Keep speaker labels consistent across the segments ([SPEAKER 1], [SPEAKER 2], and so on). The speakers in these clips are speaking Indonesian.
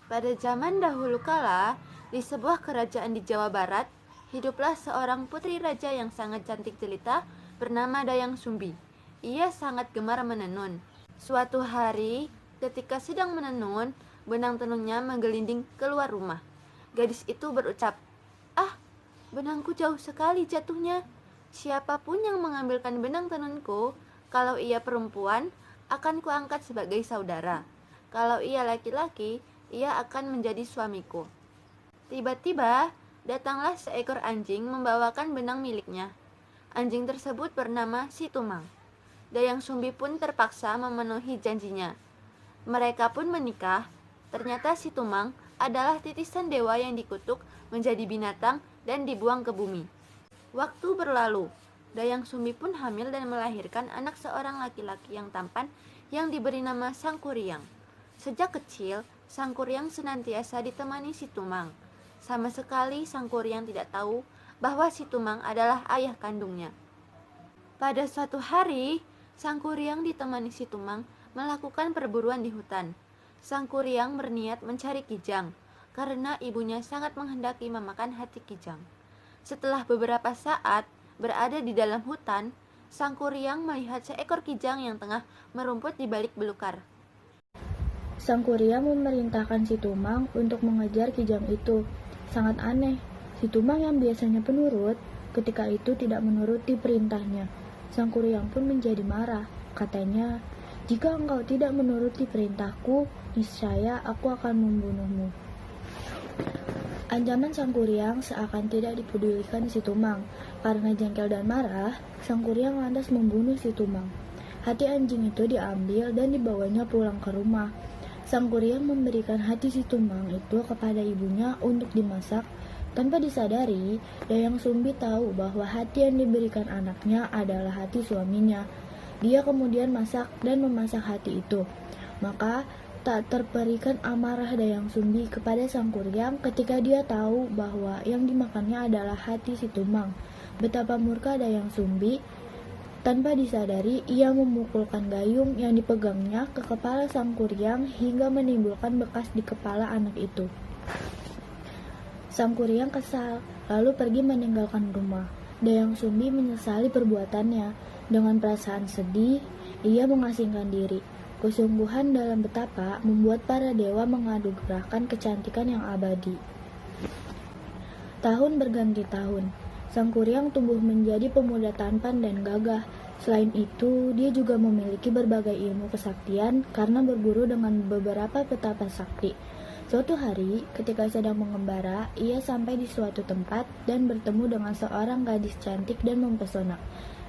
[SPEAKER 1] Pada zaman dahulu kala, di sebuah kerajaan di Jawa Barat, hiduplah seorang putri raja yang sangat cantik jelita bernama Dayang Sumbi. Ia sangat gemar menenun. Suatu hari, ketika sedang menenun, benang tenunnya menggelinding keluar rumah. Gadis itu berucap, "Ah, benangku jauh sekali jatuhnya. Siapapun yang mengambilkan benang tenunku, kalau ia perempuan, akan kuangkat sebagai saudara. Kalau ia laki-laki, ia akan menjadi suamiku." Tiba-tiba, datanglah seekor anjing membawakan benang miliknya. Anjing tersebut bernama Si Tumang. Dayang Sumbi pun terpaksa memenuhi janjinya. Mereka pun menikah. Ternyata Si Tumang adalah titisan dewa yang dikutuk menjadi binatang dan dibuang ke bumi. Waktu berlalu, Dayang Sumbi pun hamil dan melahirkan anak seorang laki-laki yang tampan yang diberi nama Sangkuriang. Sejak kecil, Sangkuriang senantiasa ditemani Si Tumang. Sama sekali Sangkuriang tidak tahu bahwa Si Tumang adalah ayah kandungnya. Pada suatu hari, Sangkuriang ditemani Si Tumang melakukan perburuan di hutan. Sangkuriang berniat mencari kijang, karena ibunya sangat menghendaki memakan hati kijang. Setelah beberapa saat berada di dalam hutan, Sangkuriang melihat seekor kijang yang tengah merumput di balik belukar.
[SPEAKER 2] Sangkuriang memerintahkan Si Tumang untuk mengejar kijang itu. Sangat aneh, Si Tumang yang biasanya penurut, ketika itu tidak menuruti perintahnya. Sangkuriang pun menjadi marah. Katanya, "Jika engkau tidak menuruti perintahku, niscaya aku akan membunuhmu." Ancaman Sangkuriang seakan tidak dipedulikan Si Tumang. Karena jengkel dan marah, Sangkuriang lantas membunuh Si Tumang. Hati anjing itu diambil dan dibawanya pulang ke rumah. Sangkuriang memberikan hati Si Tumang itu kepada ibunya untuk dimasak. Tanpa disadari, Dayang Sumbi tahu bahwa hati yang diberikan anaknya adalah hati suaminya. Dia kemudian masak dan memasak hati itu. Maka tak terperikan amarah Dayang Sumbi kepada Sangkuriang ketika dia tahu bahwa yang dimakannya adalah hati Si Tumang. Betapa murka Dayang Sumbi. Tanpa disadari, ia memukulkan gayung yang dipegangnya ke kepala Sangkuriang hingga menimbulkan bekas di kepala anak itu. Sangkuriang kesal, lalu pergi meninggalkan rumah. Dayang Sumbi menyesali perbuatannya. Dengan perasaan sedih, ia mengasingkan diri. Kesungguhan dalam betapa membuat para dewa menganugerahkan kecantikan yang abadi. Tahun berganti tahun. Sangkuriang tumbuh menjadi pemuda tampan dan gagah. Selain itu, dia juga memiliki berbagai ilmu kesaktian karena berburu dengan beberapa petapa sakti. Suatu hari, ketika sedang mengembara, ia sampai di suatu tempat dan bertemu dengan seorang gadis cantik dan mempesona.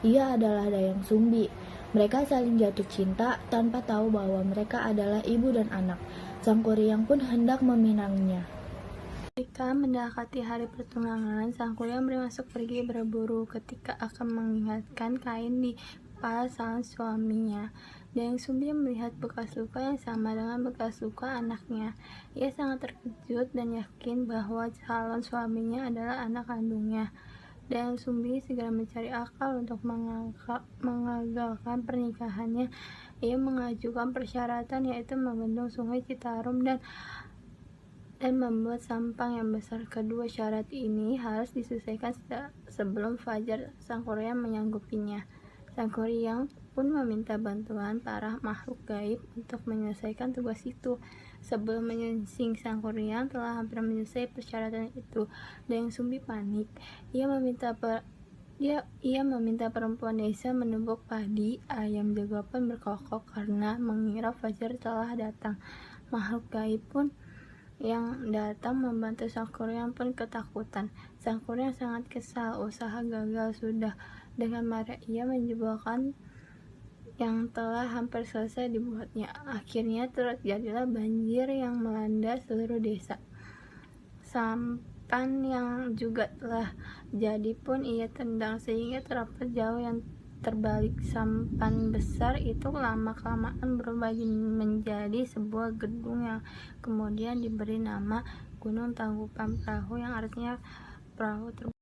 [SPEAKER 2] Ia adalah Dayang Sumbi. Mereka saling jatuh cinta tanpa tahu bahwa mereka adalah ibu dan anak. Sangkuriang pun hendak meminangnya.
[SPEAKER 3] Ketika mendekati hari pertunangan, Sangkuriang bermaksud pergi berburu ketika akan mengingatkan kain di kepala sang suaminya. Dayang Sumbi melihat bekas luka yang sama dengan bekas luka anaknya. Ia sangat terkejut dan yakin bahwa calon suaminya adalah anak kandungnya. Dayang Sumbi segera mencari akal untuk mengagalkan pernikahannya. Ia mengajukan persyaratan yaitu membendung sungai Citarum dan membuat sampang yang besar. Kedua syarat ini harus diselesaikan sebelum fajar. Sangkuriang menyanggupinya. Sangkuriang pun meminta bantuan para makhluk gaib untuk menyelesaikan tugas itu. Sebelum menyingsing, Sangkuriang telah hampir menyelesaikan persyaratan itu. Dayang Sumbi panik. Ia meminta perempuan desa menumbuk padi. Ayam jago pun berkokok karena mengira fajar telah datang. Makhluk gaib pun yang datang membantu Sangkuriang pun ketakutan. Sangkuriang sangat kesal, usaha gagal sudah. Dengan marah ia menjebolkan yang telah hampir selesai dibuatnya. Akhirnya terjadilah banjir yang melanda seluruh desa. Sampan yang juga telah jadi pun ia tendang sehingga terdapat jauh yang terbalik. Sampan besar itu lama-kelamaan berubah menjadi sebuah gedung yang kemudian diberi nama Gunung Tangkuban Perahu, yang artinya perahu terbang.